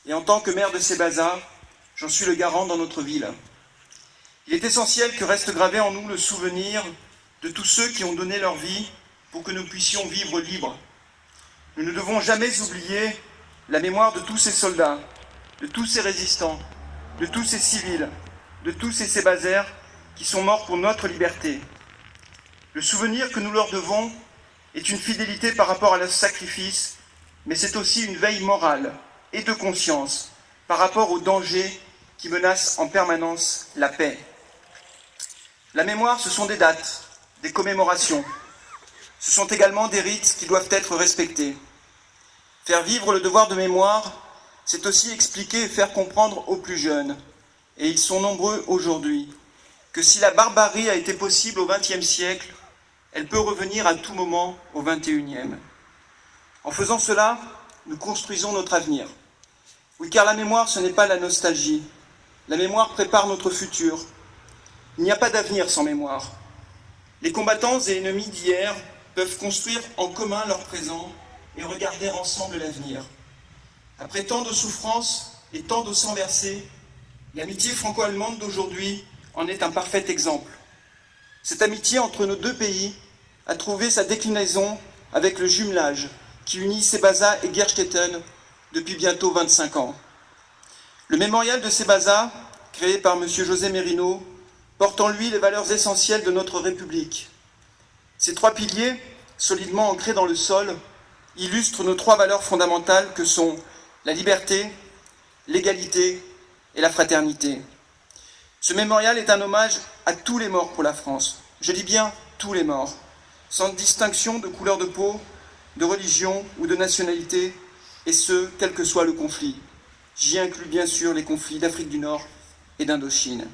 Et en tant que maire de Sébaza, j'en suis le garant dans notre ville. Il est essentiel que reste gravé en nous le souvenir de tous ceux qui ont donné leur vie pour que nous puissions vivre libres. Nous ne devons jamais oublier la mémoire de tous ces soldats, de tous ces résistants, de tous ces civils, de tous ces Sébazaires qui sont morts pour notre liberté. Le souvenir que nous leur devons est une fidélité par rapport à leur sacrifice, mais c'est aussi une veille morale et de conscience par rapport aux dangers qui menacent en permanence la paix. La mémoire, ce sont des dates, des commémorations. Ce sont également des rites qui doivent être respectés. Faire vivre le devoir de mémoire, c'est aussi expliquer et faire comprendre aux plus jeunes, et ils sont nombreux aujourd'hui, que si la barbarie a été possible au XXe siècle, elle peut revenir à tout moment au XXIe. En faisant cela, nous construisons notre avenir. Oui, car la mémoire, ce n'est pas la nostalgie. La mémoire prépare notre futur. Il n'y a pas d'avenir sans mémoire. Les combattants et ennemis d'hier peuvent construire en commun leur présent et regarder ensemble l'avenir. Après tant de souffrances et tant de sang versé, l'amitié franco-allemande d'aujourd'hui en est un parfait exemple. Cette amitié entre nos deux pays a trouvé sa déclinaison avec le jumelage qui unit Sébaza et Gerstetten depuis bientôt 25 ans. Le mémorial de Sébaza, créé par M. José Merino, porte en lui les valeurs essentielles de notre République. Ces trois piliers, solidement ancrés dans le sol, illustrent nos trois valeurs fondamentales que sont la liberté, l'égalité et la fraternité. Ce mémorial est un hommage à tous les morts pour la France. Je dis bien tous les morts, sans distinction de couleur de peau, de religion ou de nationalité, et ce, quel que soit le conflit. J'y inclus bien sûr les conflits d'Afrique du Nord et d'Indochine.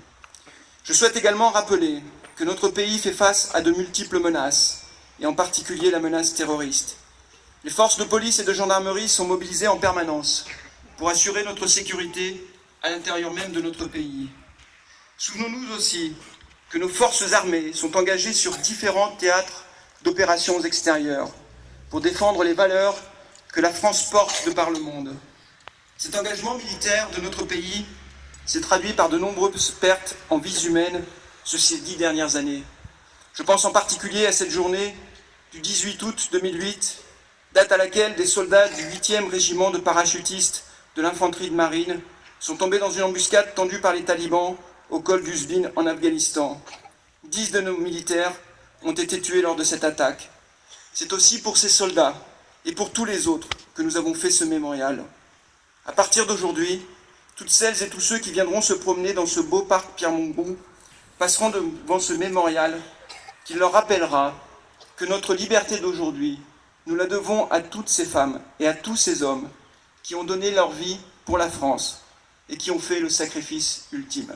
Je souhaite également rappeler que notre pays fait face à de multiples menaces, et en particulier la menace terroriste. Les forces de police et de gendarmerie sont mobilisées en permanence pour assurer notre sécurité à l'intérieur même de notre pays. Souvenons-nous aussi que nos forces armées sont engagées sur différents théâtres d'opérations extérieures pour défendre les valeurs que la France porte de par le monde. Cet engagement militaire de notre pays s'est traduit par de nombreuses pertes en vies humaines ces 10 dernières années. Je pense en particulier à cette journée du 18 août 2008, date à laquelle des soldats du 8e régiment de parachutistes de l'infanterie de marine sont tombés dans une embuscade tendue par les talibans au col d'Uzbin en Afghanistan. 10 de nos militaires ont été tués lors de cette attaque. C'est aussi pour ces soldats et pour tous les autres que nous avons fait ce mémorial. À partir d'aujourd'hui, toutes celles et tous ceux qui viendront se promener dans ce beau parc Pierre-Mongbou passeront devant ce mémorial qui leur rappellera que notre liberté d'aujourd'hui, nous la devons à toutes ces femmes et à tous ces hommes qui ont donné leur vie pour la France et qui ont fait le sacrifice ultime.